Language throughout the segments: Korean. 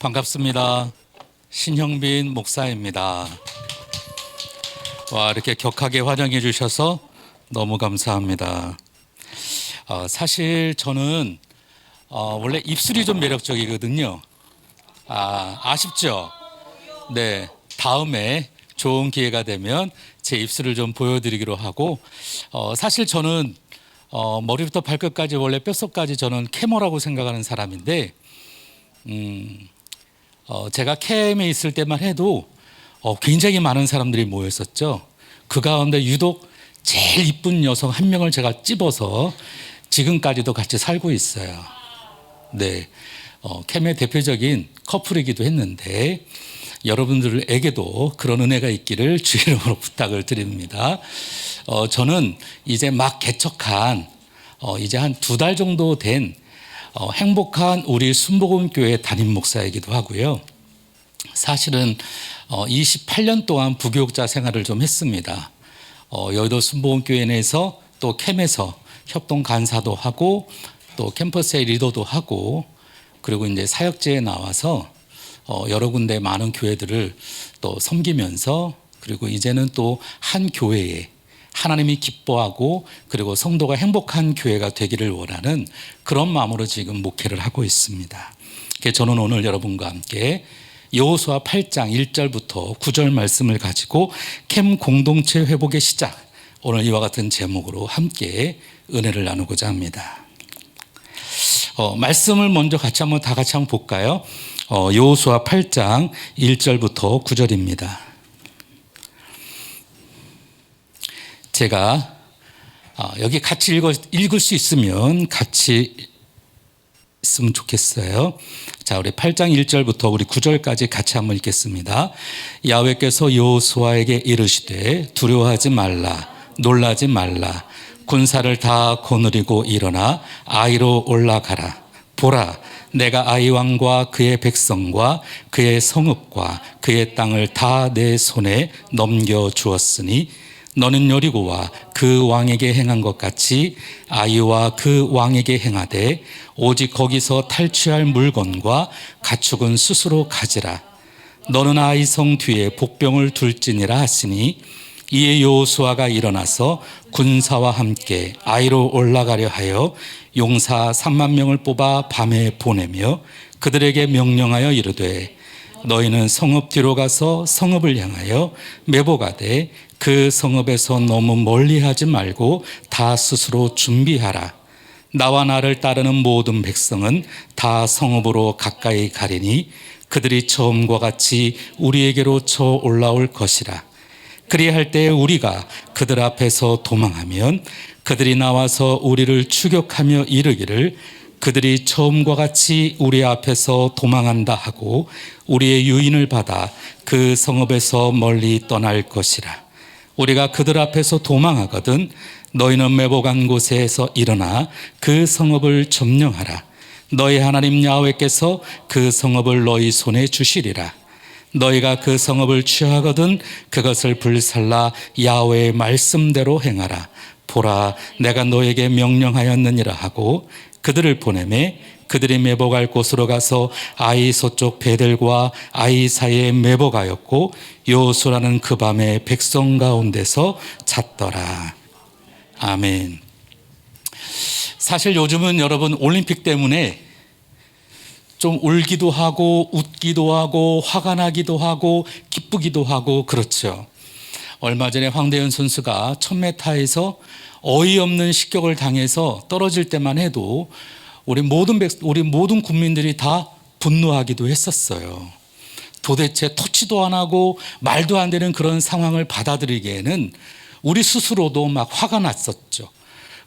반갑습니다. 신형빈 목사입니다. 와, 이렇게 격하게 환영해 주셔서 너무 감사합니다. 사실 저는 원래 입술이 좀 매력적이거든요. 아쉽죠? 네, 다음에 좋은 기회가 되면 제 입술을 좀 보여드리기로 하고, 사실 저는 머리부터 발끝까지 원래 뼛속까지 저는 캐머라고 생각하는 사람인데, 제가 캠에 있을 때만 해도 굉장히 많은 사람들이 모였었죠. 그 가운데 유독 제일 이쁜 여성 한 명을 제가 찝어서 지금까지도 같이 살고 있어요. 네, 캠의 대표적인 커플이기도 했는데 여러분들에게도 그런 은혜가 있기를 주 이름으로 부탁을 드립니다. 저는 이제 막 개척한 이제 한 2달 정도 된 행복한 우리 순복음교회 담임 목사이기도 하고요. 사실은 28년 동안 부교육자 생활을 좀 했습니다. 여의도 순복음교회 내에서 또 캠에서 협동 간사도 하고 또 캠퍼스의 리더도 하고 그리고 이제 사역제에 나와서 여러 군데 많은 교회들을 또 섬기면서 그리고 이제는 또 한 교회에 하나님이 기뻐하고 그리고 성도가 행복한 교회가 되기를 원하는 그런 마음으로 지금 목회를 하고 있습니다. 저는 오늘 여러분과 함께 여호수아 8장 1절부터 9절 말씀을 가지고 캠 공동체 회복의 시작, 오늘 이와 같은 제목으로 함께 은혜를 나누고자 합니다. 말씀을 먼저 같이 한번 다 같이 한번 볼까요? 여호수아 8장 1절부터 9절입니다. 제가 여기 같이 읽을 수 있으면 같이 있으면 좋겠어요. 자, 우리 8장 1절부터 우리 9절까지 같이 한번 읽겠습니다. 야훼께서 여호수아에게 이르시되 두려워하지 말라, 놀라지 말라. 군사를 다 거느리고 일어나 아이로 올라가라. 보라, 내가 아이 왕과 그의 백성과 그의 성읍과 그의 땅을 다 내 손에 넘겨주었으니 너는 여리고와 그 왕에게 행한 것 같이 아이와 그 왕에게 행하되 오직 거기서 탈취할 물건과 가축은 스스로 가지라. 너는 아이 성 뒤에 복병을 둘지니라 하시니 이에 여호수아가 일어나서 군사와 함께 아이로 올라가려 하여 용사 3만 명을 뽑아 밤에 보내며 그들에게 명령하여 이르되 너희는 성읍 뒤로 가서 성읍을 향하여 매복하되 그 성읍에서 너무 멀리하지 말고 다 스스로 준비하라. 나와 나를 따르는 모든 백성은 다 성읍으로 가까이 가리니 그들이 처음과 같이 우리에게로 쳐 올라올 것이라. 그리할 때 우리가 그들 앞에서 도망하면 그들이 나와서 우리를 추격하며 이르기를 그들이 처음과 같이 우리 앞에서 도망한다 하고 우리의 유인을 받아 그 성읍에서 멀리 떠날 것이라. 우리가 그들 앞에서 도망하거든 너희는 매복한 곳에서 일어나 그 성읍을 점령하라. 너희 하나님 야훼께서 그 성읍을 너희 손에 주시리라. 너희가 그 성읍을 취하거든 그것을 불살라 야훼의 말씀대로 행하라. 보라, 내가 너에게 명령하였느니라 하고 그들을 보내매 그들이 매복할 곳으로 가서 아이 서쪽 베델과 아이 사이에 매복하였고 여호수아는 그 밤에 백성 가운데서 잤더라. 아멘. 사실 요즘은 여러분 올림픽 때문에 좀 울기도 하고 웃기도 하고 화가 나기도 하고 기쁘기도 하고 그렇죠. 얼마 전에 황대현 선수가 1000m에서 어이없는 식격을 당해서 떨어질 때만 해도 우리 모든 국민들이 다 분노하기도 했었어요. 도대체 터치도 안 하고 말도 안 되는 그런 상황을 받아들이기에는 우리 스스로도 막 화가 났었죠.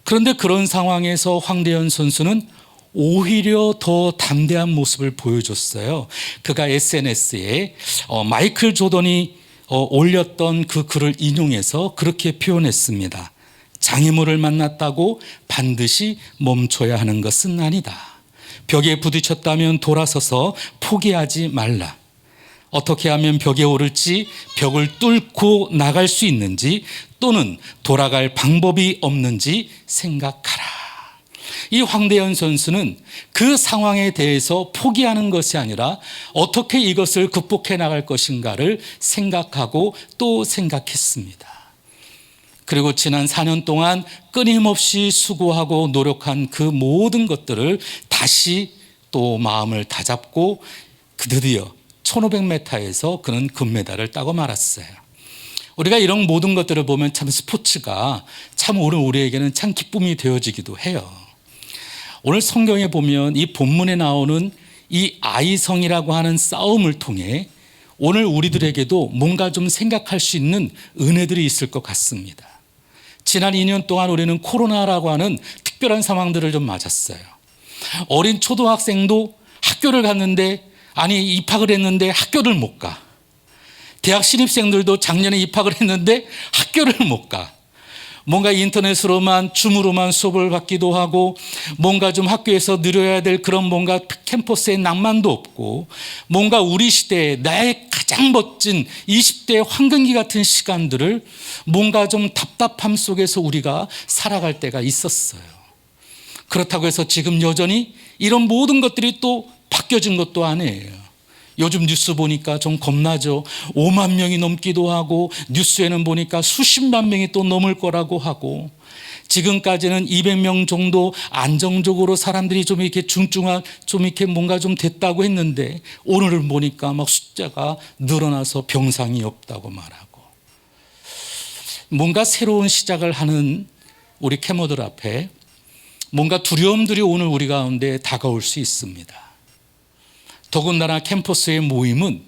그런데 그런 상황에서 황대현 선수는 오히려 더 담대한 모습을 보여줬어요. 그가 SNS에 마이클 조던이 올렸던 그 글을 인용해서 그렇게 표현했습니다. 장애물을 만났다고 반드시 멈춰야 하는 것은 아니다. 벽에 부딪혔다면 돌아서서 포기하지 말라. 어떻게 하면 벽에 오를지, 벽을 뚫고 나갈 수 있는지 또는 돌아갈 방법이 없는지 생각하라. 이 황대현 선수는 그 상황에 대해서 포기하는 것이 아니라 어떻게 이것을 극복해 나갈 것인가를 생각하고 또 생각했습니다. 그리고 지난 4년 동안 끊임없이 수고하고 노력한 그 모든 것들을 다시 또 마음을 다잡고 드디어 1500m에서 그는 금메달을 따고 말았어요. 우리가 이런 모든 것들을 보면 참 스포츠가 참 오늘 우리에게는 참 기쁨이 되어지기도 해요. 오늘 성경에 보면 이 본문에 나오는 이 아이성이라고 하는 싸움을 통해 오늘 우리들에게도 뭔가 좀 생각할 수 있는 은혜들이 있을 것 같습니다. 지난 2년 동안 우리는 코로나라고 하는 특별한 상황들을 좀 맞았어요. 어린 초등학생도 학교를 갔는데 입학을 했는데 학교를 못 가. 대학 신입생들도 작년에 입학을 했는데 학교를 못 가. 뭔가 인터넷으로만 줌으로만 수업을 받기도 하고 뭔가 좀 학교에서 누려야 될 그런 뭔가 캠퍼스의 낭만도 없고 뭔가 우리 시대에 나의 가장 멋진 20대의 황금기 같은 시간들을 뭔가 좀 답답함 속에서 우리가 살아갈 때가 있었어요. 그렇다고 해서 지금 여전히 이런 모든 것들이 또 바뀌어진 것도 아니에요. 요즘 뉴스 보니까 좀 겁나죠. 5만 명이 넘기도 하고 뉴스에는 보니까 수십만 명이 또 넘을 거라고 하고 지금까지는 200명 정도 안정적으로 사람들이 좀 이렇게 좀 이렇게 뭔가 좀 됐다고 했는데 오늘은 보니까 막 숫자가 늘어나서 병상이 없다고 말하고 뭔가 새로운 시작을 하는 우리 캐머들 앞에 뭔가 두려움들이 오늘 우리 가운데 다가올 수 있습니다. 더군다나 캠퍼스의 모임은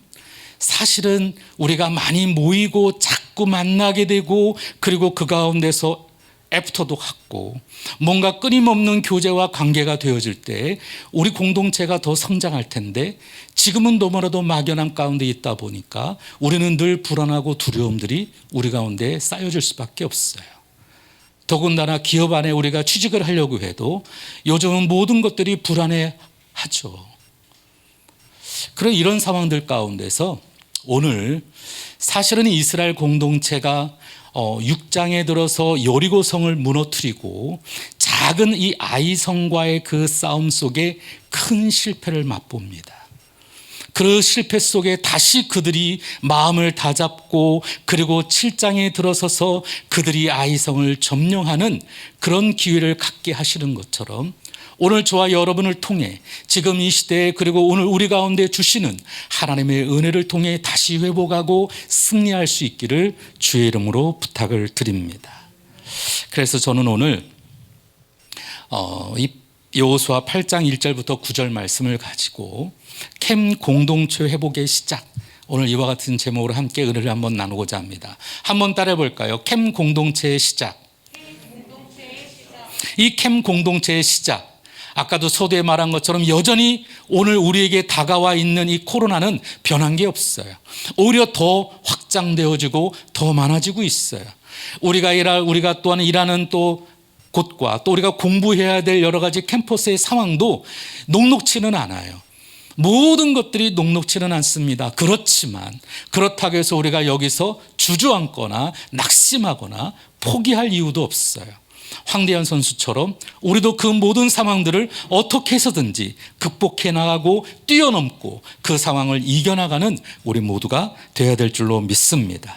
사실은 우리가 많이 모이고 자꾸 만나게 되고 그리고 그 가운데서 애프터도 갖고 뭔가 끊임없는 교제와 관계가 되어질 때 우리 공동체가 더 성장할 텐데 지금은 너무나도 막연한 가운데 있다 보니까 우리는 늘 불안하고 두려움들이 우리 가운데 쌓여질 수밖에 없어요. 더군다나 기업 안에 우리가 취직을 하려고 해도 요즘은 모든 것들이 불안해하죠. 그런 이런 상황들 가운데서 오늘 사실은 이스라엘 공동체가 6장에 들어서 여리고성을 무너뜨리고 작은 이 아이성과의 그 싸움 속에 큰 실패를 맛봅니다. 그 실패 속에 다시 그들이 마음을 다잡고 그리고 7장에 들어서서 그들이 아이성을 점령하는 그런 기회를 갖게 하시는 것처럼 오늘 저와 여러분을 통해 지금 이 시대에 그리고 오늘 우리 가운데 주시는 하나님의 은혜를 통해 다시 회복하고 승리할 수 있기를 주의 이름으로 부탁을 드립니다. 그래서 저는 오늘 이 여호수아 8장 1절부터 9절 말씀을 가지고 캠 공동체 회복의 시작, 오늘 이와 같은 제목으로 함께 은혜를 한번 나누고자 합니다. 한번 따라해 볼까요? 캠 공동체의 시작. 이 캠 공동체의 시작, 아까도 서두에 말한 것처럼 여전히 오늘 우리에게 다가와 있는 이 코로나는 변한 게 없어요. 오히려 더 확장되어지고 더 많아지고 있어요. 우리가 또한 일하는 또 곳과 또 우리가 공부해야 될 여러 가지 캠퍼스의 상황도 녹록치는 않아요. 모든 것들이 녹록치는 않습니다. 그렇지만 그렇다고 해서 우리가 여기서 주저앉거나 낙심하거나 포기할 이유도 없어요. 황대현 선수처럼 우리도 그 모든 상황들을 어떻게 해서든지 극복해 나가고 뛰어넘고 그 상황을 이겨나가는 우리 모두가 되어야 될 줄로 믿습니다.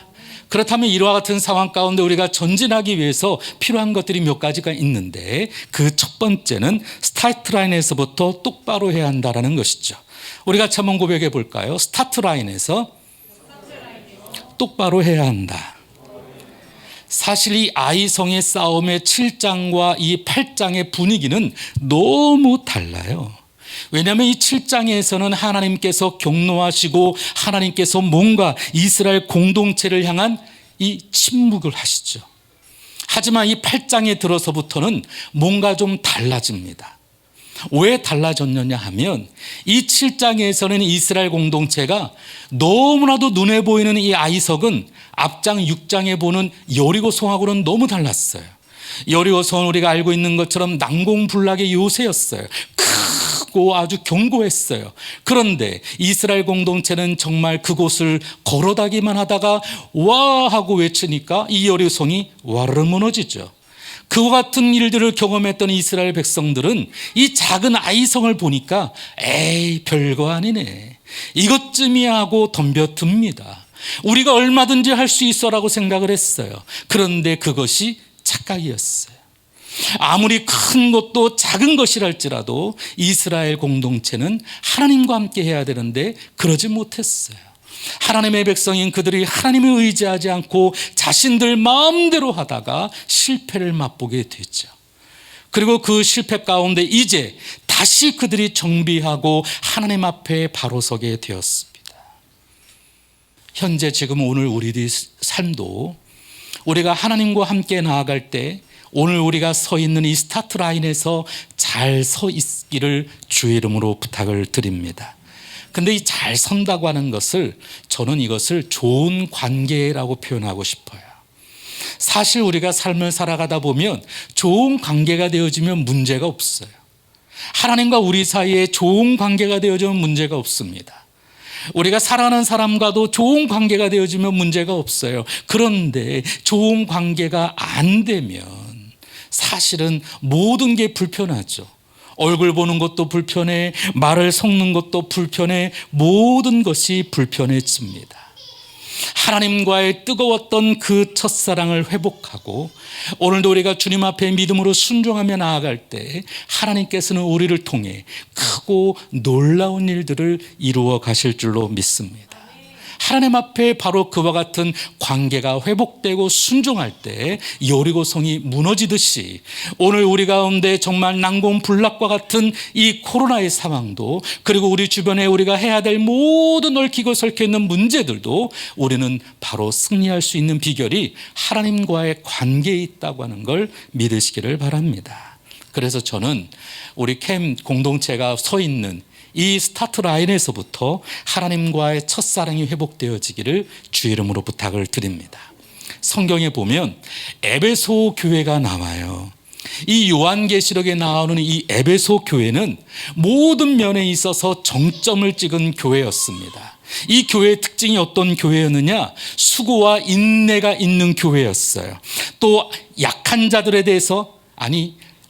그렇다면 이와 같은 상황 가운데 우리가 전진하기 위해서 필요한 것들이 몇 가지가 있는데 그 첫 번째는 스타트 라인에서부터 똑바로 해야 한다는 것이죠. 우리가 한번 고백해 볼까요? 스타트 라인에서 똑바로 해야 한다. 사실 이 아이성의 싸움의 7장과 이 8장의 분위기는 너무 달라요. 왜냐하면 이 7장에서는 하나님께서 경노하시고 하나님께서 뭔가 이스라엘 공동체를 향한 이 침묵을 하시죠. 하지만 이 8장에 들어서부터는 뭔가 좀 달라집니다. 왜 달라졌느냐 하면 이 7장에서는 이스라엘 공동체가 너무나도 눈에 보이는 이 아이성은 앞장 6장에 보는 여리고성하고는 너무 달랐어요. 여리고성은 우리가 알고 있는 것처럼 난공불락의 요새였어요. 크고 아주 견고했어요. 그런데 이스라엘 공동체는 정말 그곳을 걸어다기만 하다가 와 하고 외치니까 이 여리고성이 와르르 무너지죠. 그와 같은 일들을 경험했던 이스라엘 백성들은 이 작은 아이성을 보니까 에이 별거 아니네, 이것쯤이야 하고 덤벼듭니다. 우리가 얼마든지 할 수 있어라고 생각을 했어요. 그런데 그것이 착각이었어요. 아무리 큰 것도 작은 것이랄지라도 이스라엘 공동체는 하나님과 함께 해야 되는데 그러지 못했어요. 하나님의 백성인 그들이 하나님을 의지하지 않고 자신들 마음대로 하다가 실패를 맛보게 됐죠. 그리고 그 실패 가운데 이제 다시 그들이 정비하고 하나님 앞에 바로 서게 되었습니다. 현재 지금 오늘 우리들의 삶도 우리가 하나님과 함께 나아갈 때 오늘 우리가 서 있는 이 스타트 라인에서 잘 서 있기를 주의 이름으로 부탁을 드립니다. 근데 이 잘 선다고 하는 것을 저는 이것을 좋은 관계라고 표현하고 싶어요. 사실 우리가 삶을 살아가다 보면 좋은 관계가 되어지면 문제가 없어요. 하나님과 우리 사이에 좋은 관계가 되어지면 문제가 없습니다. 우리가 사랑하는 사람과도 좋은 관계가 되어지면 문제가 없어요. 그런데 좋은 관계가 안 되면 사실은 모든 게 불편하죠. 얼굴 보는 것도 불편해, 말을 섞는 것도 불편해, 모든 것이 불편해집니다. 하나님과의 뜨거웠던 그 첫사랑을 회복하고 오늘도 우리가 주님 앞에 믿음으로 순종하며 나아갈 때 하나님께서는 우리를 통해 크고 놀라운 일들을 이루어 가실 줄로 믿습니다. 하나님 앞에 바로 그와 같은 관계가 회복되고 순종할 때 여리고성이 무너지듯이 오늘 우리 가운데 정말 난공불락과 같은 이 코로나의 상황도 그리고 우리 주변에 우리가 해야 될 모든 얽히고 설켜 있는 문제들도 우리는 바로 승리할 수 있는 비결이 하나님과의 관계에 있다고 하는 걸 믿으시기를 바랍니다. 그래서 저는 우리 캠 공동체가 서 있는 이 스타트 라인에서부터 하나님과의 첫사랑이 회복되어지기를 주의 이름으로 부탁을 드립니다. 성경에 보면 에베소 교회가 나와요. 이 요한계시록에 나오는 이 에베소 교회는 모든 면에 있어서 정점을 찍은 교회였습니다. 이 교회의 특징이 어떤 교회였느냐? 수고와 인내가 있는 교회였어요. 또 약한 자들에 대해서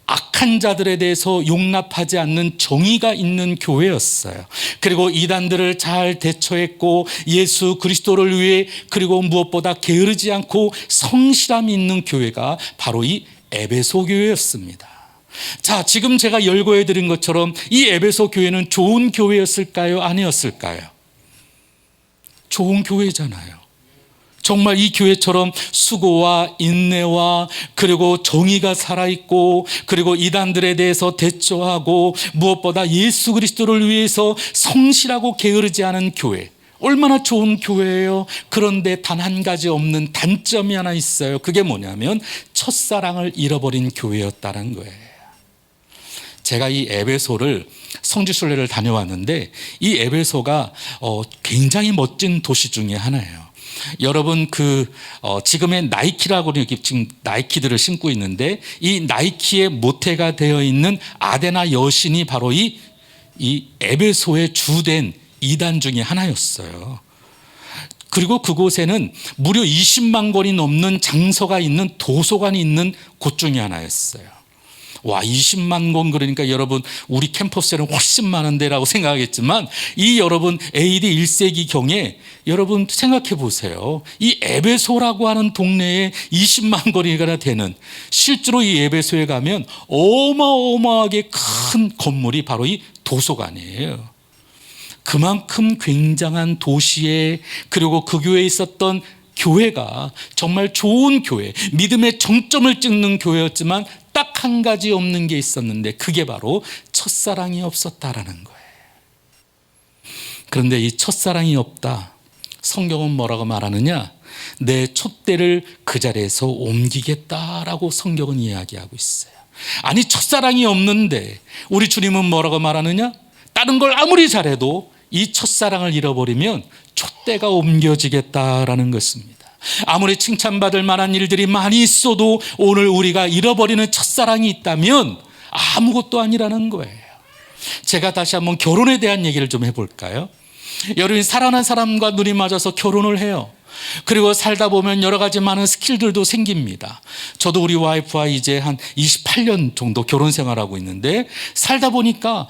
악한 자들에 대해서 용납하지 않는 정의가 있는 교회였어요. 그리고 이단들을 잘 대처했고 예수 그리스도를 위해 그리고 무엇보다 게으르지 않고 성실함이 있는 교회가 바로 이 에베소 교회였습니다. 자, 지금 제가 열거해 드린 것처럼 이 에베소 교회는 좋은 교회였을까요? 아니었을까요? 좋은 교회잖아요. 정말 이 교회처럼 수고와 인내와 그리고 정의가 살아있고 그리고 이단들에 대해서 대처하고 무엇보다 예수 그리스도를 위해서 성실하고 게으르지 않은 교회, 얼마나 좋은 교회예요. 그런데 단 한 가지 없는 단점이 하나 있어요. 그게 뭐냐면 첫사랑을 잃어버린 교회였다는 거예요. 제가 이 에베소를 성지순례를 다녀왔는데 이 에베소가 굉장히 멋진 도시 중에 하나예요. 여러분 지금의 나이키라고 지금 나이키들을 신고 있는데 이 나이키의 모태가 되어 있는 아데나 여신이 바로 이 에베소의 주된 이단 중에 하나였어요. 그리고 그곳에는 무려 20만 권이 넘는 장서가 있는 도서관이 있는 곳 중에 하나였어요. 와, 20만 권 그러니까 여러분 우리 캠퍼스에는 훨씬 많은데라고 생각하겠지만 이 여러분 AD 1세기 경에 여러분 생각해 보세요. 이 에베소라고 하는 동네에 20만 거리가 되는 실제로 이 에베소에 가면 어마어마하게 큰 건물이 바로 이 도서관이에요. 그만큼 굉장한 도시에 그리고 그 교회에 있었던 교회가 정말 좋은 교회, 믿음의 정점을 찍는 교회였지만 딱 한 가지 없는 게 있었는데 그게 바로 첫사랑이 없었다라는 거예요. 그런데 이 첫사랑이 없다, 성경은 뭐라고 말하느냐? 내 촛대를 그 자리에서 옮기겠다라고 성경은 이야기하고 있어요. 아니, 첫사랑이 없는데 우리 주님은 뭐라고 말하느냐? 다른 걸 아무리 잘해도 이 첫사랑을 잃어버리면 촛대가 옮겨지겠다라는 것입니다. 아무리 칭찬받을 만한 일들이 많이 있어도 오늘 우리가 잃어버리는 첫사랑이 있다면 아무것도 아니라는 거예요. 제가 다시 한번 결혼에 대한 얘기를 좀 해볼까요? 여러분이 사랑하는 사람과 눈이 맞아서 결혼을 해요. 그리고 살다 보면 여러 가지 많은 스킬들도 생깁니다. 저도 우리 와이프와 이제 한 28년 정도 결혼 생활하고 있는데 살다 보니까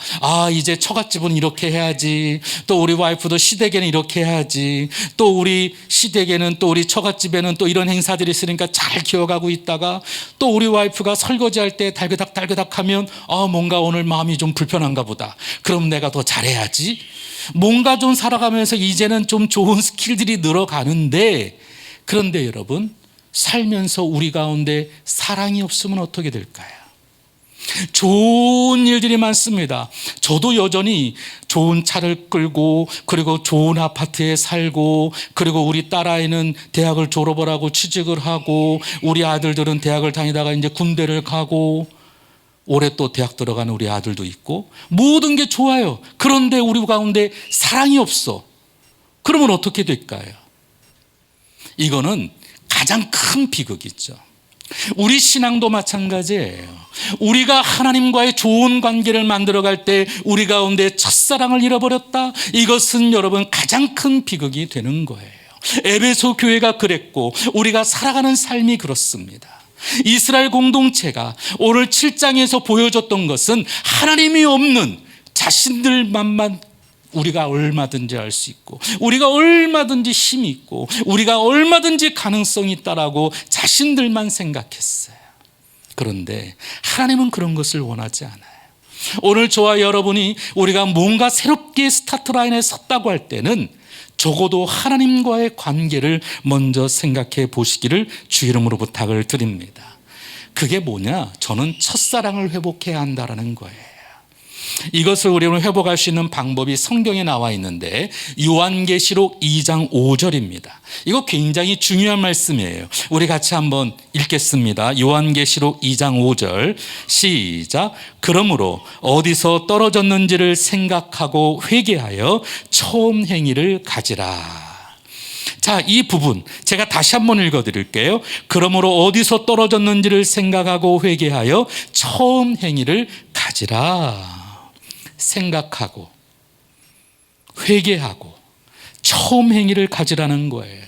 이제 처갓집은 이렇게 해야지, 또 우리 와이프도 시댁에는 이렇게 해야지, 또 우리 시댁에는 또 우리 처갓집에는 또 이런 행사들이 있으니까 잘 기억하고 있다가 또 우리 와이프가 설거지할 때 달그닥달그닥 하면 뭔가 오늘 마음이 좀 불편한가 보다. 그럼 내가 더 잘해야지. 뭔가 좀 살아가면서 이제는 좀 좋은 스킬들이 늘어가는데, 그런데 여러분, 살면서 우리 가운데 사랑이 없으면 어떻게 될까요? 좋은 일들이 많습니다. 저도 여전히 좋은 차를 끌고, 그리고 좋은 아파트에 살고, 그리고 우리 딸아이는 대학을 졸업을 하고 취직을 하고, 우리 아들들은 대학을 다니다가 이제 군대를 가고, 올해 또 대학 들어가는 우리 아들도 있고, 모든 게 좋아요. 그런데 우리 가운데 사랑이 없어. 그러면 어떻게 될까요? 이거는 가장 큰 비극이죠. 우리 신앙도 마찬가지예요. 우리가 하나님과의 좋은 관계를 만들어갈 때 우리 가운데 첫사랑을 잃어버렸다. 이것은 여러분 가장 큰 비극이 되는 거예요. 에베소 교회가 그랬고 우리가 살아가는 삶이 그렇습니다. 이스라엘 공동체가 오늘 7장에서 보여줬던 것은 하나님이 없는 자신들만만 우리가 얼마든지 할 수 있고, 우리가 얼마든지 힘이 있고, 우리가 얼마든지 가능성이 있다라고 자신들만 생각했어요. 그런데 하나님은 그런 것을 원하지 않아요. 오늘 저와 여러분이 우리가 뭔가 새롭게 스타트 라인에 섰다고 할 때는 적어도 하나님과의 관계를 먼저 생각해 보시기를 주 이름으로 부탁을 드립니다. 그게 뭐냐? 저는 첫사랑을 회복해야 한다는 거예요. 이것을 우리는 회복할 수 있는 방법이 성경에 나와 있는데 요한계시록 2장 5절입니다. 이거 굉장히 중요한 말씀이에요. 우리 같이 한번 읽겠습니다. 요한계시록 2장 5절 시작. 그러므로 어디서 떨어졌는지를 생각하고 회개하여 처음 행위를 가지라. 자, 이 부분 제가 다시 한번 읽어드릴게요. 그러므로 어디서 떨어졌는지를 생각하고 회개하여 처음 행위를 가지라. 생각하고 회개하고 처음 행위를 가지라는 거예요.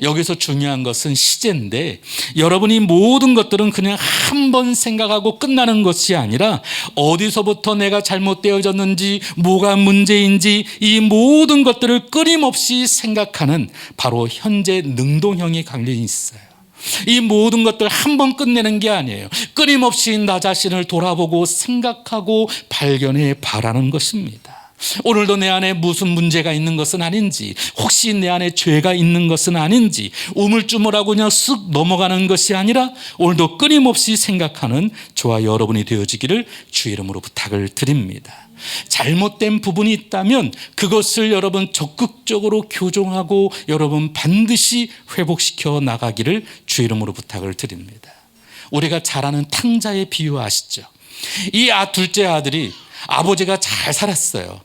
여기서 중요한 것은 시제인데, 여러분이 모든 것들은 그냥 한 번 생각하고 끝나는 것이 아니라 어디서부터 내가 잘못되어졌는지, 뭐가 문제인지, 이 모든 것들을 끊임없이 생각하는 바로 현재 능동형이 관련이 있어요. 이 모든 것들 한 번 끝내는 게 아니에요. 끊임없이 나 자신을 돌아보고 생각하고 발견해 바라는 것입니다. 오늘도 내 안에 무슨 문제가 있는 것은 아닌지, 혹시 내 안에 죄가 있는 것은 아닌지, 우물쭈물하고 그냥 쓱 넘어가는 것이 아니라 오늘도 끊임없이 생각하는 저와 여러분이 되어지기를 주 이름으로 부탁을 드립니다. 잘못된 부분이 있다면 그것을 여러분 적극적으로 교정하고 여러분 반드시 회복시켜 나가기를 주 이름으로 부탁을 드립니다. 우리가 잘 아는 탕자의 비유 아시죠? 이 둘째 아들이 아버지가 잘 살았어요.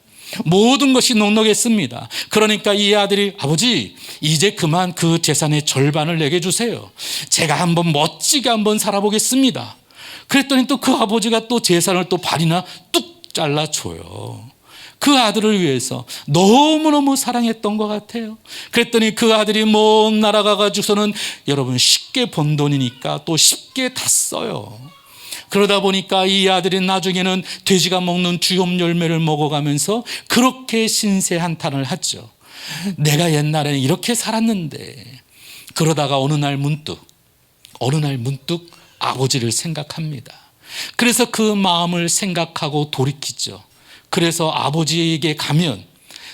모든 것이 넉넉했습니다. 그러니까 이 아들이 아버지 이제 그만 그 재산의 절반을 내게 주세요. 제가 한번 멋지게 한번 살아보겠습니다. 그랬더니 또 그 아버지가 또 재산을 또 반이나 뚝 잘라줘요. 그 아들을 위해서 너무너무 사랑했던 것 같아요. 그랬더니 그 아들이 먼 나라 가가지고서는 여러분 쉽게 번 돈이니까 또 쉽게 다 써요. 그러다 보니까 이 아들이 나중에는 돼지가 먹는 주염 열매를 먹어가면서 그렇게 신세한탄을 하죠. 내가 옛날에는 이렇게 살았는데. 그러다가 어느 날 문득 아버지를 생각합니다. 그래서 그 마음을 생각하고 돌이키죠. 그래서 아버지에게 가면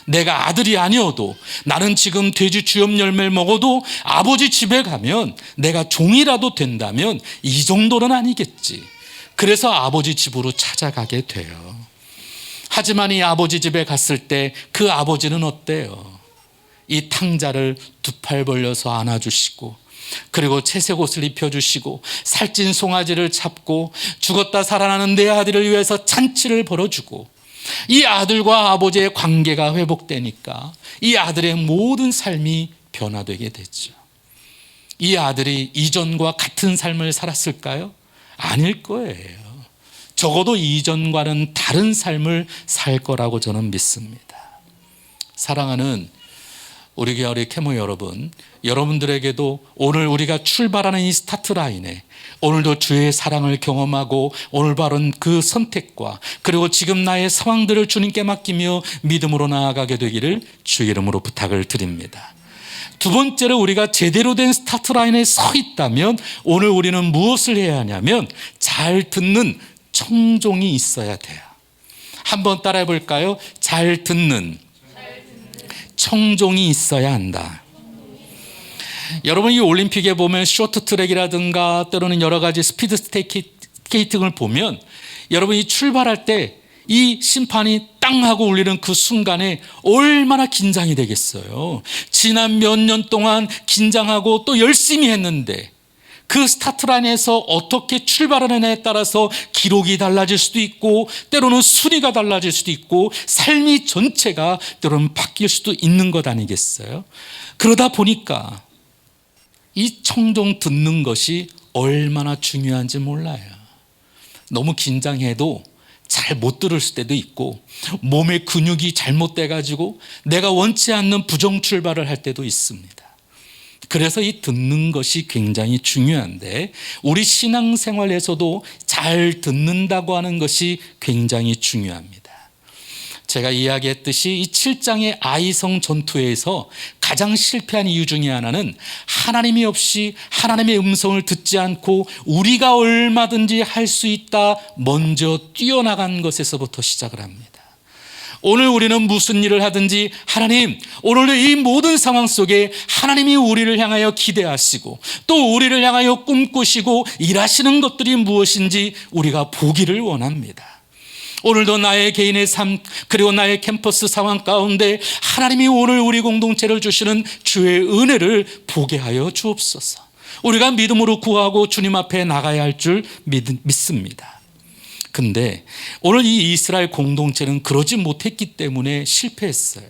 내가 아들이 아니어도 나는 지금 돼지 주염 열매를 먹어도 아버지 집에 가면 내가 종이라도 된다면 이 정도는 아니겠지. 그래서 아버지 집으로 찾아가게 돼요. 하지만 이 아버지 집에 갔을 때 그 아버지는 어때요? 이 탕자를 두 팔 벌려서 안아주시고, 그리고 채색 옷을 입혀주시고, 살찐 송아지를 잡고 죽었다 살아나는 내 아들을 위해서 잔치를 벌어주고, 이 아들과 아버지의 관계가 회복되니까 이 아들의 모든 삶이 변화되게 됐죠. 이 아들이 이전과 같은 삶을 살았을까요? 아닐 거예요. 적어도 이전과는 다른 삶을 살 거라고 저는 믿습니다. 사랑하는 우리 교회 캐모 여러분, 여러분들에게도 오늘 우리가 출발하는 이 스타트 라인에 오늘도 주의 사랑을 경험하고 오늘 바른 그 선택과 그리고 지금 나의 상황들을 주님께 맡기며 믿음으로 나아가게 되기를 주의 이름으로 부탁을 드립니다. 두 번째로 우리가 제대로 된 스타트 라인에 서 있다면 오늘 우리는 무엇을 해야 하냐면 잘 듣는 청종이 있어야 돼요. 한번 따라해 볼까요? 잘 듣는 청종이 있어야 한다. 여러분, 이 올림픽에 보면 쇼트트랙이라든가 때로는 여러 가지 스피드 스케이팅을 보면 여러분, 이 출발할 때 이 심판이 땅 하고 울리는 그 순간에 얼마나 긴장이 되겠어요. 지난 몇 년 동안 긴장하고 또 열심히 했는데 그 스타트라인에서 어떻게 출발하느냐에 따라서 기록이 달라질 수도 있고 때로는 순위가 달라질 수도 있고 삶이 전체가 때로는 바뀔 수도 있는 것 아니겠어요? 그러다 보니까 이 청종 듣는 것이 얼마나 중요한지 몰라요. 너무 긴장해도 잘 못 들을 때도 있고 몸의 근육이 잘못돼 가지고 내가 원치 않는 부정 출발을 할 때도 있습니다. 그래서 이 듣는 것이 굉장히 중요한데 우리 신앙생활에서도 잘 듣는다고 하는 것이 굉장히 중요합니다. 제가 이야기했듯이 이 7장의 아이성 전투에서 가장 실패한 이유 중에 하나는 하나님이 없이 하나님의 음성을 듣지 않고 우리가 얼마든지 할 수 있다 먼저 뛰어나간 것에서부터 시작을 합니다. 오늘 우리는 무슨 일을 하든지 하나님, 오늘 이 모든 상황 속에 하나님이 우리를 향하여 기대하시고 또 우리를 향하여 꿈꾸시고 일하시는 것들이 무엇인지 우리가 보기를 원합니다. 오늘도 나의 개인의 삶 그리고 나의 캠퍼스 상황 가운데 하나님이 오늘 우리 공동체를 주시는 주의 은혜를 보게 하여 주옵소서. 우리가 믿음으로 구하고 주님 앞에 나가야 할 줄 믿습니다. 근데 오늘 이 이스라엘 공동체는 그러지 못했기 때문에 실패했어요.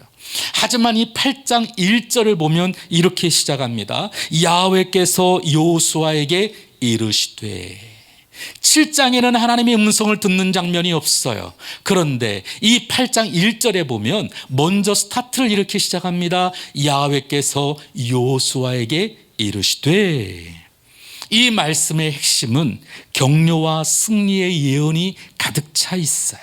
하지만 이 8장 1절을 보면 이렇게 시작합니다. 야훼께서 여호수아에게 이르시되. 7장에는 하나님의 음성을 듣는 장면이 없어요. 그런데 이 8장 1절에 보면 먼저 스타트를 이렇게 시작합니다. 야훼께서 여호수아에게 이르시되. 이 말씀의 핵심은 격려와 승리의 예언이 가득 차 있어요.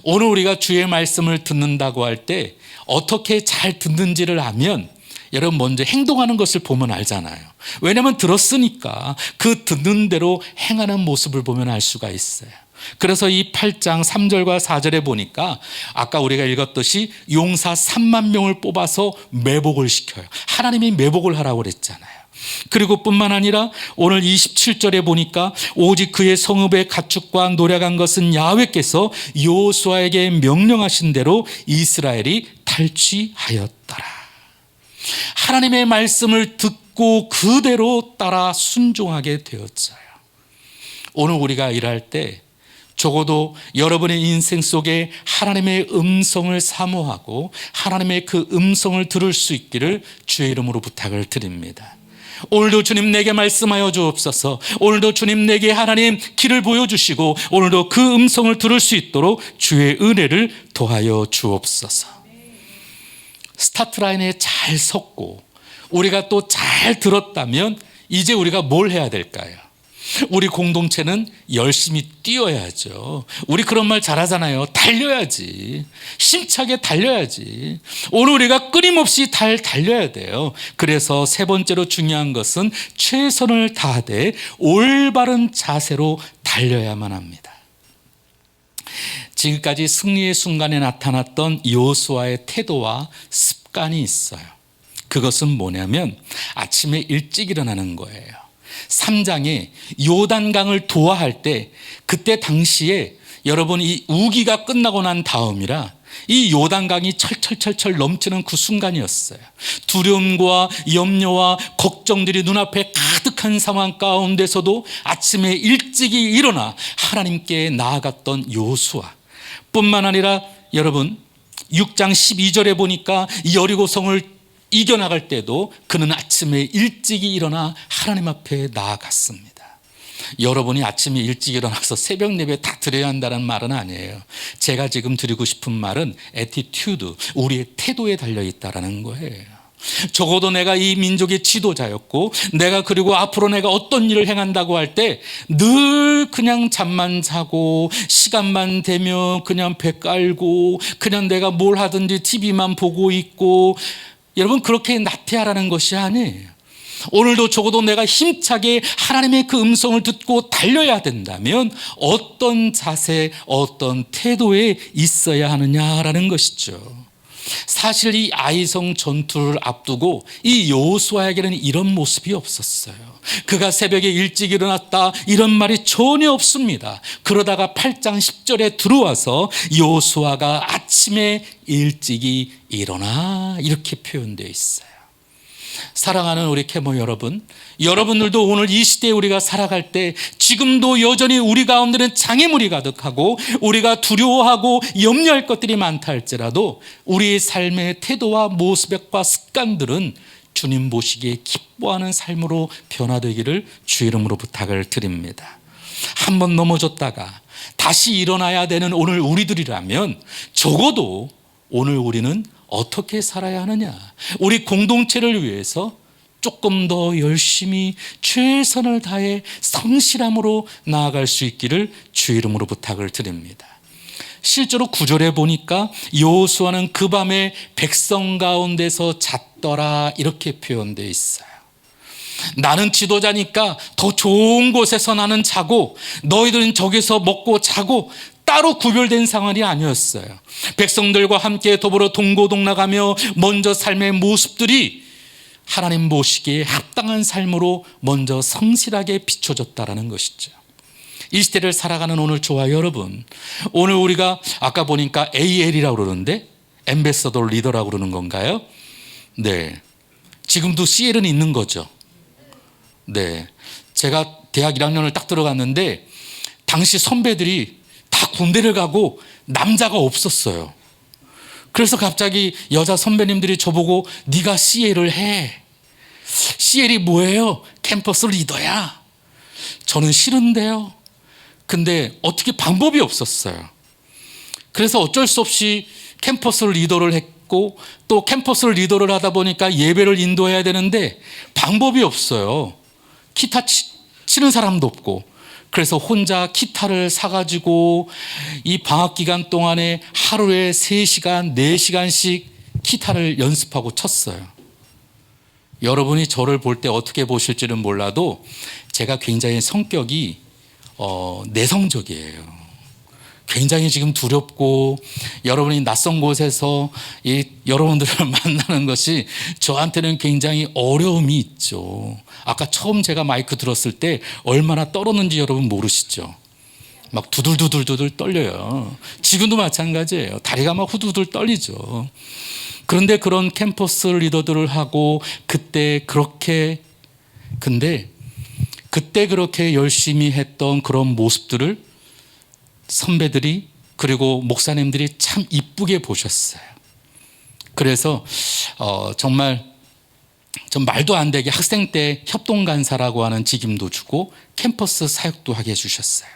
오늘 우리가 주의 말씀을 듣는다고 할 때 어떻게 잘 듣는지를 아면 여러분 먼저 행동하는 것을 보면 알잖아요. 왜냐하면 들었으니까 그 듣는 대로 행하는 모습을 보면 알 수가 있어요. 그래서 이 8장 3절과 4절에 보니까 아까 우리가 읽었듯이 용사 3만 명을 뽑아서 매복을 시켜요. 하나님이 매복을 하라고 그랬잖아요. 그리고 뿐만 아니라 오늘 27절에 보니까 오직 그의 성읍의 가축과 노략한 것은 야훼께서 여호수아에게 명령하신 대로 이스라엘이 탈취하였더라. 하나님의 말씀을 듣고 그대로 따라 순종하게 되었어요. 오늘 우리가 일할 때 적어도 여러분의 인생 속에 하나님의 음성을 사모하고 하나님의 그 음성을 들을 수 있기를 주의 이름으로 부탁을 드립니다. 오늘도 주님 내게 말씀하여 주옵소서. 오늘도 주님 내게 하나님 길을 보여주시고 오늘도 그 음성을 들을 수 있도록 주의 은혜를 더하여 주옵소서. 스타트 라인에 잘 섰고 우리가 또 잘 들었다면 이제 우리가 뭘 해야 될까요? 우리 공동체는 열심히 뛰어야죠. 우리 그런 말 잘하잖아요. 달려야지. 힘차게 달려야지. 오늘 우리가 끊임없이 달려야 돼요. 그래서 세 번째로 중요한 것은 최선을 다하되 올바른 자세로 달려야만 합니다. 지금까지 승리의 순간에 나타났던 여호수아의 태도와 습관이 있어요. 그것은 뭐냐면 아침에 일찍 일어나는 거예요. 3장에 요단강을 도하할 때 그때 당시에 여러분 이 우기가 끝나고 난 다음이라 이 요단강이 철철철철 넘치는 그 순간이었어요. 두려움과 염려와 걱정들이 눈앞에 가득한 상황 가운데서도 아침에 일찍이 일어나 하나님께 나아갔던 여호수아 뿐만 아니라 여러분 6장 12절에 보니까 여리고성을 이겨나갈 때도 그는 아침에 일찍이 일어나 하나님 앞에 나아갔습니다. 여러분이 아침에 일찍 일어나서 새벽 예배 다 드려야 한다는 말은 아니에요. 제가 지금 드리고 싶은 말은 애티튜드, 우리의 태도에 달려있다라는 거예요. 적어도 내가 이 민족의 지도자였고, 내가 그리고 앞으로 내가 어떤 일을 행한다고 할 때 늘 그냥 잠만 자고 시간만 되면 그냥 배 깔고 그냥 내가 뭘 하든지 TV만 보고 있고, 여러분 그렇게 나태하라는 것이 아니에요. 오늘도 적어도 내가 힘차게 하나님의 그 음성을 듣고 달려야 된다면 어떤 자세, 어떤 태도에 있어야 하느냐라는 것이죠. 사실 이 아이성 전투를 앞두고 이 여호수아에게는 이런 모습이 없었어요. 그가 새벽에 일찍 일어났다 이런 말이 전혀 없습니다. 그러다가 8장 10절에 들어와서 여호수아가 아침에 일찍이 일어나 이렇게 표현되어 있어요. 사랑하는 우리 계모 여러분, 여러분들도 오늘 이 시대에 우리가 살아갈 때 지금도 여전히 우리 가운데는 장애물이 가득하고 우리가 두려워하고 염려할 것들이 많다 할지라도 우리의 삶의 태도와 모습과 습관들은 주님 보시기에 기뻐하는 삶으로 변화되기를 주 이름으로 부탁을 드립니다. 한번 넘어졌다가 다시 일어나야 되는 오늘 우리들이라면 적어도 오늘 우리는 어떻게 살아야 하느냐, 우리 공동체를 위해서 조금 더 열심히 최선을 다해 성실함으로 나아갈 수 있기를 주 이름으로 부탁을 드립니다. 실제로 9절에 보니까 여호수아는 그 밤에 백성 가운데서 잤더라 이렇게 표현되어 있어요. 나는 지도자니까 더 좋은 곳에서 나는 자고 너희들은 저기서 먹고 자고, 따로 구별된 상황이 아니었어요. 백성들과 함께 더불어 동고동락하며 먼저 삶의 모습들이 하나님 보시기에 합당한 삶으로 먼저 성실하게 비춰졌다는 것이죠. 이 시대를 살아가는 오늘 저와 여러분, 오늘 우리가 아까 보니까 AL이라고 그러는데 앰베서더 리더라고 그러는 건가요? 네, 지금도 CL은 있는 거죠. 네, 제가 대학 1학년을 딱 들어갔는데 당시 선배들이 다 군대를 가고 남자가 없었어요. 그래서 갑자기 여자 선배님들이 저보고 네가 CL을 해. CL이 뭐예요? 캠퍼스 리더야. 저는 싫은데요. 근데 어떻게 방법이 없었어요. 그래서 어쩔 수 없이 캠퍼스 리더를 했고, 또 캠퍼스 리더를 하다 보니까 예배를 인도해야 되는데 방법이 없어요. 기타 치는 사람도 없고. 그래서 혼자 기타를 사가지고 이 방학 기간 동안에 하루에 3시간, 4시간씩 기타를 연습하고 쳤어요. 여러분이 저를 볼 때 어떻게 보실지는 몰라도 제가 굉장히 성격이 내성적이에요. 굉장히 지금 두렵고, 여러분이 낯선 곳에서 여러분들을 만나는 것이 저한테는 굉장히 어려움이 있죠. 아까 처음 제가 마이크 들었을 때 얼마나 떨었는지 여러분 모르시죠? 막 두들두들두들 떨려요. 지금도 마찬가지예요. 다리가 막 후두들 떨리죠. 그런데 그런 캠퍼스 리더들을 하고 그때 그렇게 열심히 했던 그런 모습들을 선배들이 그리고 목사님들이 참 이쁘게 보셨어요. 그래서 정말 좀 말도 안 되게 학생 때 협동간사라고 하는 직임도 주고 캠퍼스 사역도 하게 해주셨어요.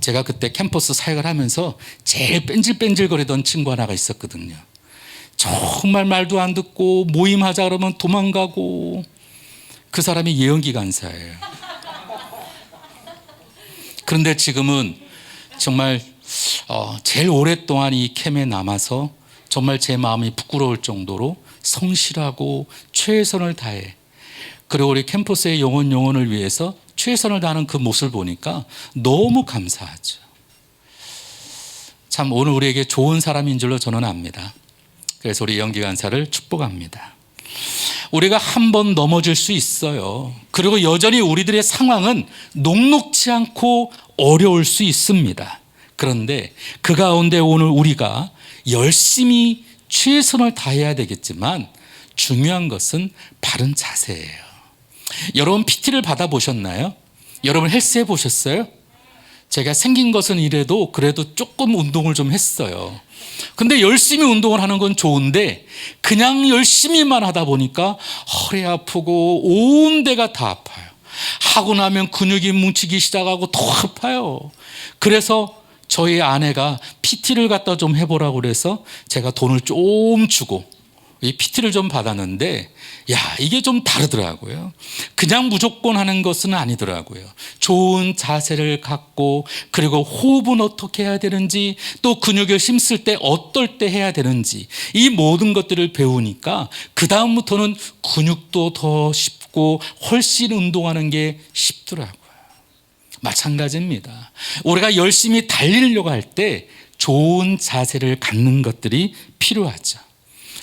제가 그때 캠퍼스 사역을 하면서 제일 뺀질뺀질거리던 친구 하나가 있었거든요. 정말 말도 안 듣고 모임하자 그러면 도망가고, 그 사람이 예언기 간사예요. 그런데 지금은 정말 제일 오랫동안 이 캠에 남아서 정말 제 마음이 부끄러울 정도로 성실하고 최선을 다해, 그리고 우리 캠퍼스의 영혼을 위해서 최선을 다하는 그 모습을 보니까 너무 감사하죠. 참 오늘 우리에게 좋은 사람인 줄로 저는 압니다. 그래서 우리 연기 간사를 축복합니다. 우리가 한 번 넘어질 수 있어요. 그리고 여전히 우리들의 상황은 녹록지 않고 어려울 수 있습니다. 그런데 그 가운데 오늘 우리가 열심히 최선을 다해야 되겠지만 중요한 것은 바른 자세예요. 여러분 PT를 받아보셨나요? 여러분 헬스 해보셨어요? 제가 생긴 것은 이래도 그래도 조금 운동을 좀 했어요. 근데 열심히 운동을 하는 건 좋은데 그냥 열심히만 하다 보니까 허리 아프고 온 데가 다 아파요. 하고 나면 근육이 뭉치기 시작하고 더 아파요. 그래서 저희 아내가 PT를 갖다 좀 해보라고 그래서 제가 돈을 좀 주고 이 PT를 좀 받았는데, 이게 좀 다르더라고요. 그냥 무조건 하는 것은 아니더라고요. 좋은 자세를 갖고, 그리고 호흡은 어떻게 해야 되는지, 또 근육을 힘쓸 때 어떨 때 해야 되는지, 이 모든 것들을 배우니까 그 다음부터는 근육도 더 쉽고 훨씬 운동하는 게 쉽더라고요. 마찬가지입니다. 우리가 열심히 달리려고 할 때 좋은 자세를 갖는 것들이 필요하죠.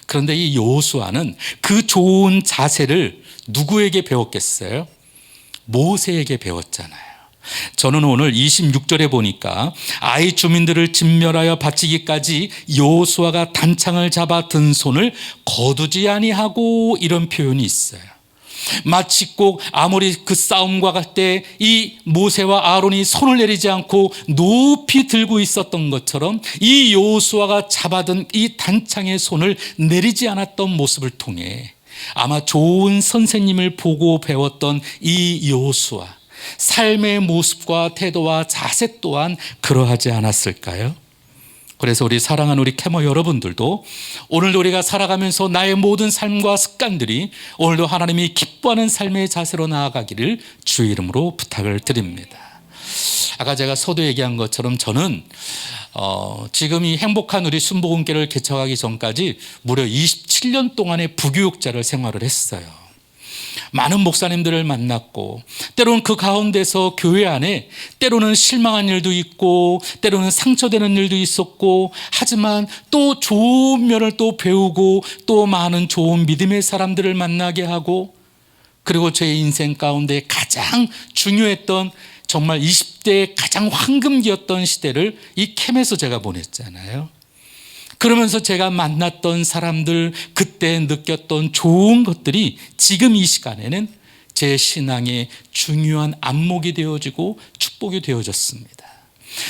그런데 이 여호수아는 그 좋은 자세를 누구에게 배웠겠어요? 모세에게 배웠잖아요. 저는 오늘 26절에 보니까 아이 주민들을 진멸하여 바치기까지 여호수아가 단창을 잡아 든 손을 거두지 아니하고, 이런 표현이 있어요. 마치 꼭 아무리 그 싸움과 갈 때 이 모세와 아론이 손을 내리지 않고 높이 들고 있었던 것처럼 이 여호수아가 잡아든 이 단창의 손을 내리지 않았던 모습을 통해 아마 좋은 선생님을 보고 배웠던 이 여호수아, 삶의 모습과 태도와 자세 또한 그러하지 않았을까요? 그래서 우리 사랑하는 우리 캐머 여러분들도 오늘도 우리가 살아가면서 나의 모든 삶과 습관들이 오늘도 하나님이 기뻐하는 삶의 자세로 나아가기를 주의 이름으로 부탁을 드립니다. 아까 제가 서두 얘기한 것처럼 저는 지금 이 행복한 우리 순복음교회를 개척하기 전까지 무려 27년 동안의 부교육자를 생활을 했어요. 많은 목사님들을 만났고, 때로는 그 가운데서 교회 안에 때로는 실망한 일도 있고 때로는 상처되는 일도 있었고, 하지만 또 좋은 면을 또 배우고 또 많은 좋은 믿음의 사람들을 만나게 하고, 그리고 제 인생 가운데 가장 중요했던, 정말 20대의 가장 황금기였던 시대를 이 캠에서 제가 보냈잖아요. 그러면서 제가 만났던 사람들, 그때 느꼈던 좋은 것들이 지금 이 시간에는 제 신앙의 중요한 안목이 되어지고 축복이 되어졌습니다.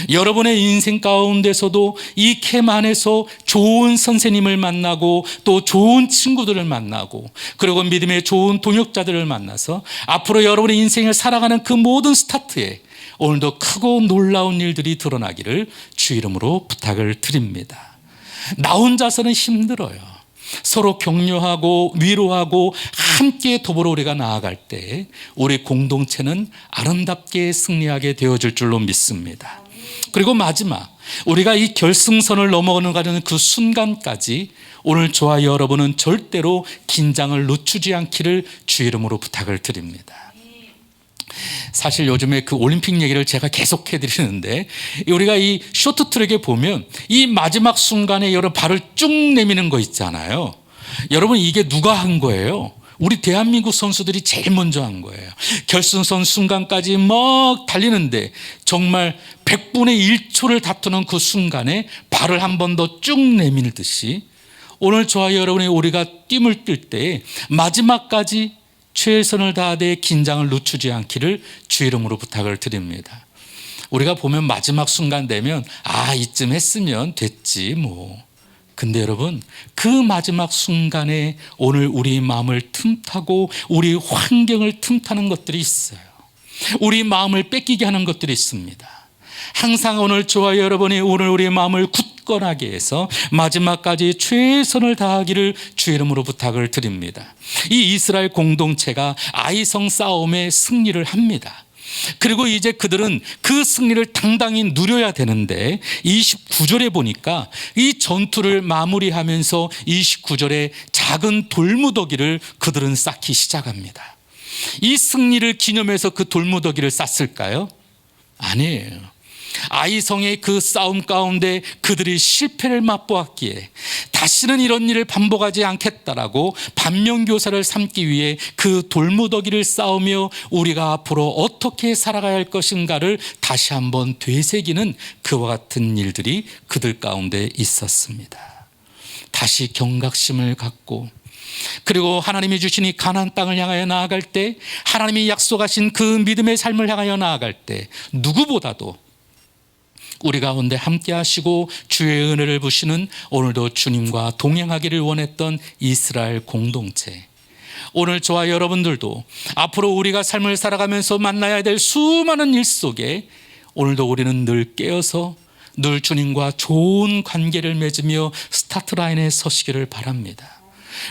여러분의 인생 가운데서도 이 캠 안에서 좋은 선생님을 만나고 또 좋은 친구들을 만나고, 그리고 믿음의 좋은 동역자들을 만나서 앞으로 여러분의 인생을 살아가는 그 모든 스타트에 오늘도 크고 놀라운 일들이 드러나기를 주 이름으로 부탁을 드립니다. 나 혼자서는 힘들어요. 서로 격려하고 위로하고 함께 더불어 우리가 나아갈 때 우리 공동체는 아름답게 승리하게 되어질 줄로 믿습니다. 그리고 마지막, 우리가 이 결승선을 넘어가는 그 순간까지 오늘 저와 여러분은 절대로 긴장을 늦추지 않기를 주 이름으로 부탁을 드립니다. 사실 요즘에 그 올림픽 얘기를 제가 계속 해드리는데, 우리가 이 쇼트트랙에 보면 이 마지막 순간에 여러분 발을 쭉 내미는 거 있잖아요. 여러분, 이게 누가 한 거예요? 우리 대한민국 선수들이 제일 먼저 한 거예요. 결승선 순간까지 막 달리는데 정말 100분의 1초를 다투는 그 순간에 발을 한 번 더 쭉 내밀듯이 오늘 저와 여러분이 우리가 뜀을 뛸 때 마지막까지 최선을 다하되 긴장을 늦추지 않기를 주 이름으로 부탁을 드립니다. 우리가 보면 마지막 순간 되면 이쯤 했으면 됐지 뭐. 근데 여러분, 그 마지막 순간에 오늘 우리 마음을 틈타고 우리 환경을 틈타는 것들이 있어요. 우리 마음을 뺏기게 하는 것들이 있습니다. 항상 오늘 저와 여러분이 오늘 우리의 마음을 굳건하게 해서 마지막까지 최선을 다하기를 주 이름으로 부탁을 드립니다. 이 이스라엘 공동체가 아이성 싸움에 승리를 합니다. 그리고 이제 그들은 그 승리를 당당히 누려야 되는데 29절에 보니까 이 전투를 마무리하면서 29절에 작은 돌무더기를 그들은 쌓기 시작합니다. 이 승리를 기념해서 그 돌무더기를 쌓았을까요? 아니에요. 아이성의 그 싸움 가운데 그들이 실패를 맛보았기에 다시는 이런 일을 반복하지 않겠다라고 반면교사를 삼기 위해 그 돌무더기를 쌓으며 우리가 앞으로 어떻게 살아가야 할 것인가를 다시 한번 되새기는 그와 같은 일들이 그들 가운데 있었습니다. 다시 경각심을 갖고, 그리고 하나님이 주신 이 가나안 땅을 향하여 나아갈 때, 하나님이 약속하신 그 믿음의 삶을 향하여 나아갈 때 누구보다도 우리 가운데 함께 하시고 주의 은혜를 부시는 오늘도 주님과 동행하기를 원했던 이스라엘 공동체, 오늘 저와 여러분들도 앞으로 우리가 삶을 살아가면서 만나야 될 수많은 일 속에 오늘도 우리는 늘 깨어서 늘 주님과 좋은 관계를 맺으며 스타트 라인에 서시기를 바랍니다.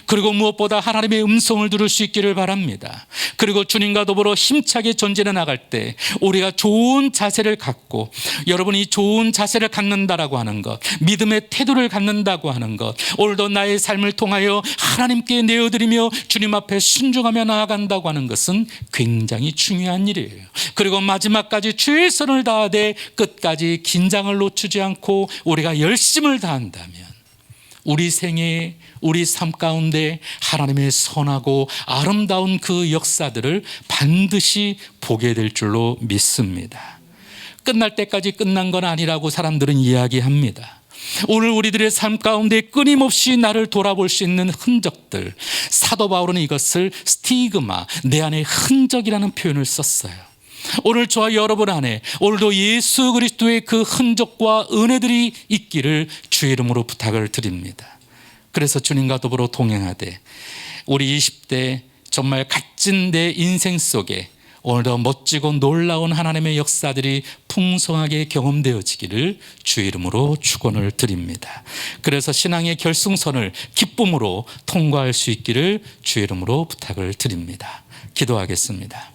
그리고 무엇보다 하나님의 음성을 들을 수 있기를 바랍니다. 그리고 주님과 더불어 힘차게 전진해 나갈 때 우리가 좋은 자세를 갖고, 여러분이 좋은 자세를 갖는다라고 하는 것, 믿음의 태도를 갖는다고 하는 것, 오늘도 나의 삶을 통하여 하나님께 내어드리며 주님 앞에 순종하며 나아간다고 하는 것은 굉장히 중요한 일이에요. 그리고 마지막까지 최선을 다하되 끝까지 긴장을 놓치지 않고 우리가 열심을 다한다면 우리 생애, 우리 삶 가운데 하나님의 선하고 아름다운 그 역사들을 반드시 보게 될 줄로 믿습니다. 끝날 때까지 끝난 건 아니라고 사람들은 이야기합니다. 오늘 우리들의 삶 가운데 끊임없이 나를 돌아볼 수 있는 흔적들, 사도 바울은 이것을 스티그마, 내 안의 흔적이라는 표현을 썼어요. 오늘 저와 여러분 안에 오늘도 예수 그리스도의 그 흔적과 은혜들이 있기를 주의 이름으로 부탁을 드립니다. 그래서 주님과 더불어 동행하되 우리 20대 정말 값진 내 인생 속에 오늘도 멋지고 놀라운 하나님의 역사들이 풍성하게 경험되어지기를 주의 이름으로 축원을 드립니다. 그래서 신앙의 결승선을 기쁨으로 통과할 수 있기를 주의 이름으로 부탁을 드립니다. 기도하겠습니다.